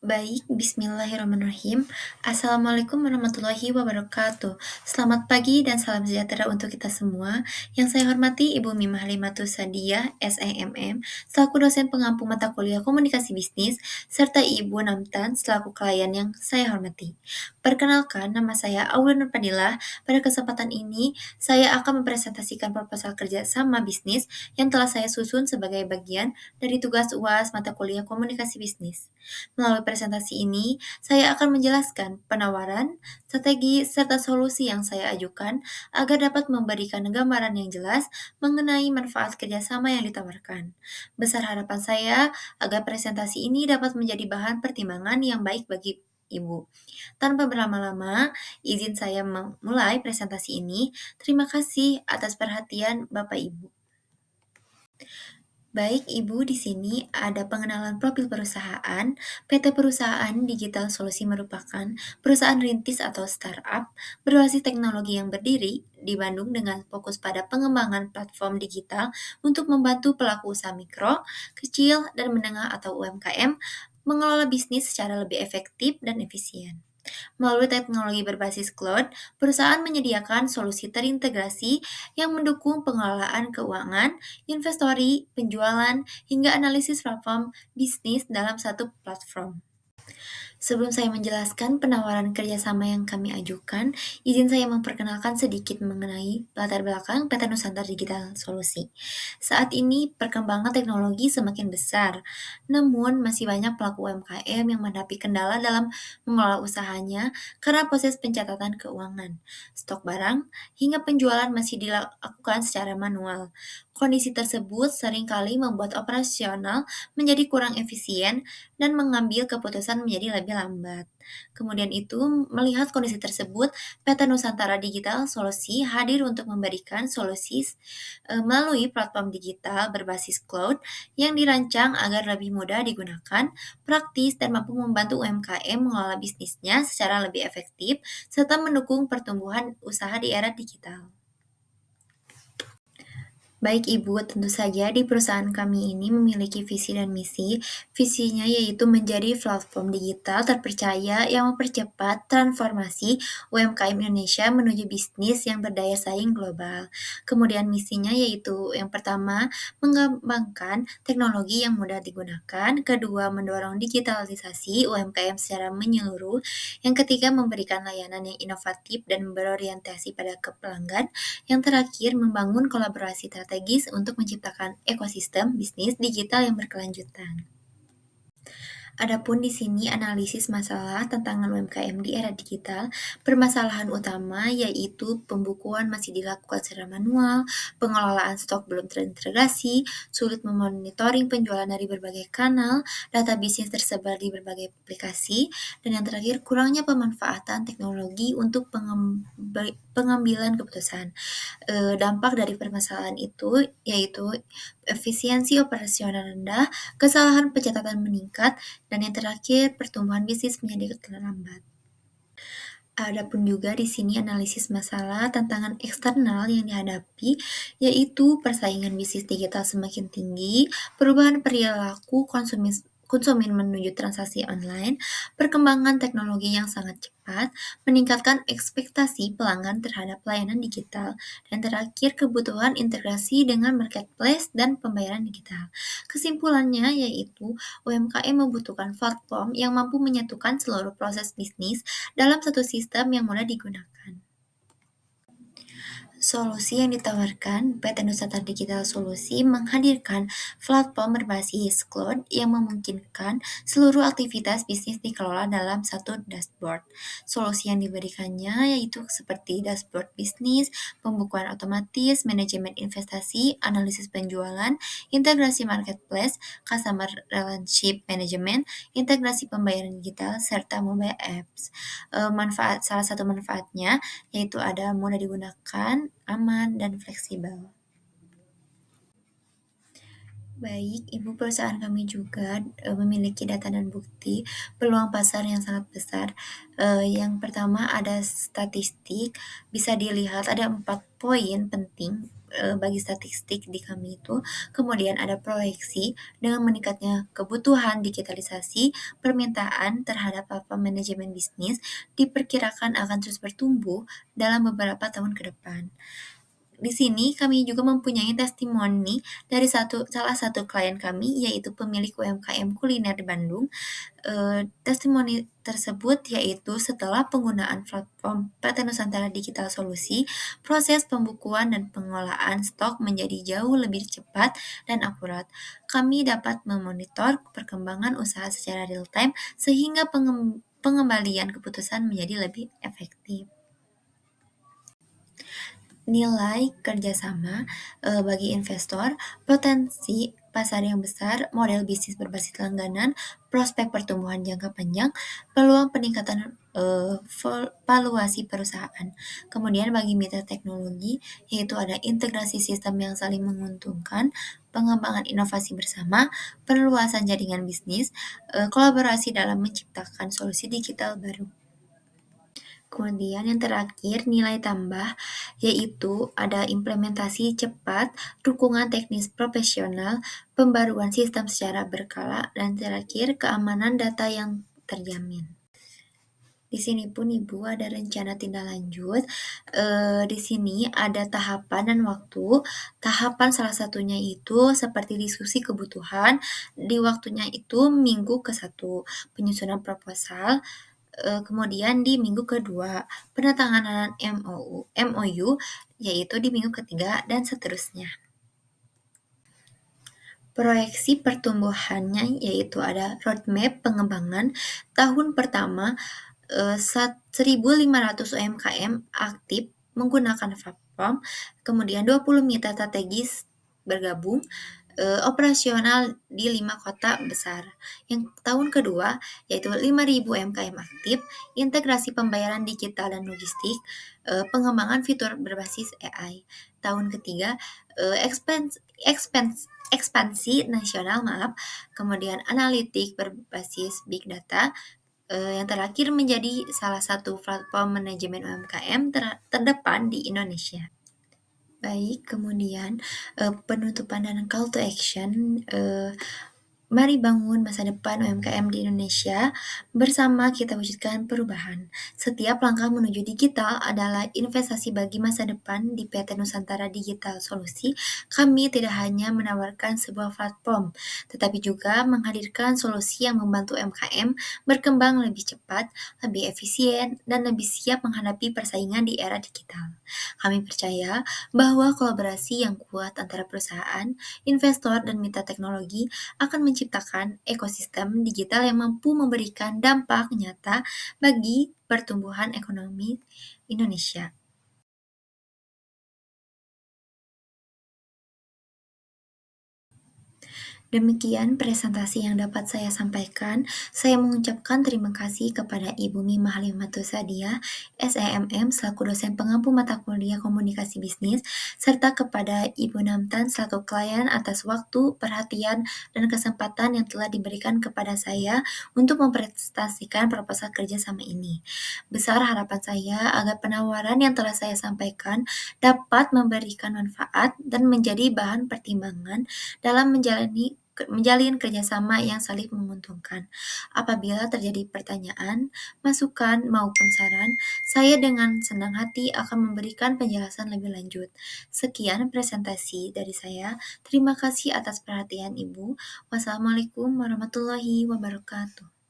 Baik, bismillahirrahmanirrahim. Assalamualaikum warahmatullahi wabarakatuh. Selamat pagi dan salam sejahtera untuk kita semua. Yang saya hormati Ibu Mimah Limatus Sadiah, SIMM, selaku dosen pengampu mata kuliah komunikasi bisnis, serta Ibu Namtan selaku klien yang saya hormati. Perkenalkan, nama saya Aula Nurpadilah. Pada kesempatan ini, saya akan mempresentasikan proposal kerja sama bisnis yang telah saya susun sebagai bagian dari tugas UAS mata kuliah komunikasi bisnis. Melalui presentasi ini, saya akan menjelaskan penawaran, strategi, serta solusi yang saya ajukan agar dapat memberikan gambaran yang jelas mengenai manfaat kerjasama yang ditawarkan. Besar harapan saya agar presentasi ini dapat menjadi bahan pertimbangan yang baik bagi Ibu. Tanpa berlama-lama, izin saya memulai presentasi ini. Terima kasih atas perhatian Bapak Ibu. Baik, Ibu, di sini ada pengenalan profil perusahaan. PT Perusahaan Digital Solusi merupakan perusahaan rintis atau startup berbasis teknologi yang berdiri di Bandung dengan fokus pada pengembangan platform digital untuk membantu pelaku usaha mikro, kecil, dan menengah atau UMKM mengelola bisnis secara lebih efektif dan efisien. Melalui teknologi berbasis cloud, perusahaan menyediakan solusi terintegrasi yang mendukung pengelolaan keuangan, investori, penjualan, hingga analisis platform bisnis dalam satu platform. Sebelum saya menjelaskan penawaran kerjasama yang kami ajukan, izin saya memperkenalkan sedikit mengenai latar belakang PT Nusantara Digital Solusi. Saat ini, perkembangan teknologi semakin besar, namun masih banyak pelaku UMKM yang menghadapi kendala dalam mengelola usahanya karena proses pencatatan keuangan, stok barang, hingga penjualan masih dilakukan secara manual. Kondisi tersebut seringkali membuat operasional menjadi kurang efisien dan mengambil keputusan menjadi lebih lambat. Kemudian itu, melihat kondisi tersebut, PT Nusantara Digital Solusi hadir untuk memberikan solusi melalui platform digital berbasis cloud yang dirancang agar lebih mudah digunakan, praktis, dan mampu membantu UMKM mengelola bisnisnya secara lebih efektif, serta mendukung pertumbuhan usaha di era digital. Baik Ibu, tentu saja di perusahaan kami ini memiliki visi dan misi. Visinya yaitu menjadi platform digital terpercaya yang mempercepat transformasi UMKM Indonesia menuju bisnis yang berdaya saing global. Kemudian misinya yaitu yang pertama, mengembangkan teknologi yang mudah digunakan. Kedua, mendorong digitalisasi UMKM secara menyeluruh. Yang ketiga, memberikan layanan yang inovatif dan berorientasi pada pelanggan. Yang terakhir, membangun kolaborasi strategis untuk menciptakan ekosistem bisnis digital yang berkelanjutan. Adapun di sini analisis masalah tantangan UMKM di era digital, permasalahan utama yaitu pembukuan masih dilakukan secara manual, pengelolaan stok belum terintegrasi, sulit memonitoring penjualan dari berbagai kanal, data bisnis tersebar di berbagai aplikasi, dan yang terakhir kurangnya pemanfaatan teknologi untuk pengambilan keputusan. Dampak dari permasalahan itu yaitu efisiensi operasional rendah, kesalahan pencatatan meningkat, dan yang terakhir pertumbuhan bisnis menjadi terlambat. Adapun juga di sini analisis masalah tantangan eksternal yang dihadapi, yaitu persaingan bisnis digital semakin tinggi, perubahan perilaku konsumen menuju transaksi online, perkembangan teknologi yang sangat cepat, meningkatkan ekspektasi pelanggan terhadap layanan digital, dan terakhir kebutuhan integrasi dengan marketplace dan pembayaran digital. Kesimpulannya yaitu UMKM membutuhkan platform yang mampu menyatukan seluruh proses bisnis dalam satu sistem yang mudah digunakan. Solusi yang ditawarkan PT Nusantara Digital Solusi menghadirkan platform berbasis cloud yang memungkinkan seluruh aktivitas bisnis dikelola dalam satu dashboard. Solusi yang diberikannya yaitu seperti dashboard bisnis, pembukuan otomatis, manajemen investasi, analisis penjualan, integrasi marketplace, customer relationship management, integrasi pembayaran digital, serta mobile apps. Salah satu manfaatnya yaitu ada mudah digunakan, aman, dan fleksibel. Baik, Ibu, perusahaan kami juga memiliki data dan bukti peluang pasar yang sangat besar. Yang pertama ada statistik, bisa dilihat ada 4 poin penting bagi statistik di kami itu, kemudian ada proyeksi dengan meningkatnya kebutuhan digitalisasi, permintaan terhadap platform manajemen bisnis diperkirakan akan terus bertumbuh dalam beberapa tahun ke depan. Di sini kami juga mempunyai testimoni dari salah satu klien kami, yaitu pemilik UMKM kuliner di Bandung. Testimoni tersebut yaitu setelah penggunaan platform PT Nusantara Digital Solusi, proses pembukuan dan pengolahan stok menjadi jauh lebih cepat dan akurat. Kami dapat memonitor perkembangan usaha secara real time sehingga pengembalian keputusan menjadi lebih efektif. Nilai kerjasama bagi investor, potensi pasar yang besar, model bisnis berbasis langganan, prospek pertumbuhan jangka panjang, peluang peningkatan valuasi perusahaan. Kemudian bagi mitra teknologi, yaitu ada integrasi sistem yang saling menguntungkan, pengembangan inovasi bersama, perluasan jaringan bisnis, kolaborasi dalam menciptakan solusi digital baru. Kemudian yang terakhir nilai tambah, yaitu ada implementasi cepat, dukungan teknis profesional, pembaruan sistem secara berkala, dan terakhir keamanan data yang terjamin. Di sini pun Ibu ada rencana tindak lanjut. Di sini ada tahapan dan waktu. Tahapan salah satunya itu seperti diskusi kebutuhan. Di waktunya itu minggu ke-1, penyusunan proposal. Kemudian di minggu kedua, penandatanganan MOU, yaitu di minggu ketiga, dan seterusnya. Proyeksi pertumbuhannya yaitu ada roadmap pengembangan tahun pertama 1.500 UMKM aktif menggunakan platform, kemudian 20 mitra strategis bergabung, operasional di 5 kota besar. Yang tahun kedua yaitu 5.000 UMKM aktif, integrasi pembayaran digital dan logistik, pengembangan fitur berbasis AI. Tahun ketiga, ekspansi nasional, kemudian analitik berbasis big data, yang terakhir menjadi salah satu platform manajemen UMKM terdepan di Indonesia. Baik, kemudian penutupan dan call to action. Mari bangun masa depan UMKM di Indonesia. Bersama kita wujudkan perubahan. Setiap langkah menuju digital adalah investasi bagi masa depan. Di PT Nusantara Digital Solusi, kami tidak hanya menawarkan sebuah platform, tetapi juga menghadirkan solusi yang membantu UMKM berkembang lebih cepat, lebih efisien, dan lebih siap menghadapi persaingan di era digital. Kami percaya bahwa kolaborasi yang kuat antara perusahaan, investor, dan mitra teknologi akan menciptakan ekosistem digital yang mampu memberikan dampak nyata bagi pertumbuhan ekonomi Indonesia. Demikian presentasi yang dapat saya sampaikan. Saya mengucapkan terima kasih kepada Ibu Mima Halimatus Sadia, SEMM selaku dosen pengampu mata kuliah komunikasi bisnis, serta kepada Ibu Namtan selaku klien atas waktu, perhatian, dan kesempatan yang telah diberikan kepada saya untuk mempresentasikan proposal kerjasama ini. Besar harapan saya agar penawaran yang telah saya sampaikan dapat memberikan manfaat dan menjadi bahan pertimbangan dalam menjalin kerjasama yang saling menguntungkan. Apabila terjadi pertanyaan, masukan, maupun saran, saya dengan senang hati akan memberikan penjelasan lebih lanjut. Sekian presentasi dari saya. Terima kasih atas perhatian Ibu. Wassalamualaikum warahmatullahi wabarakatuh.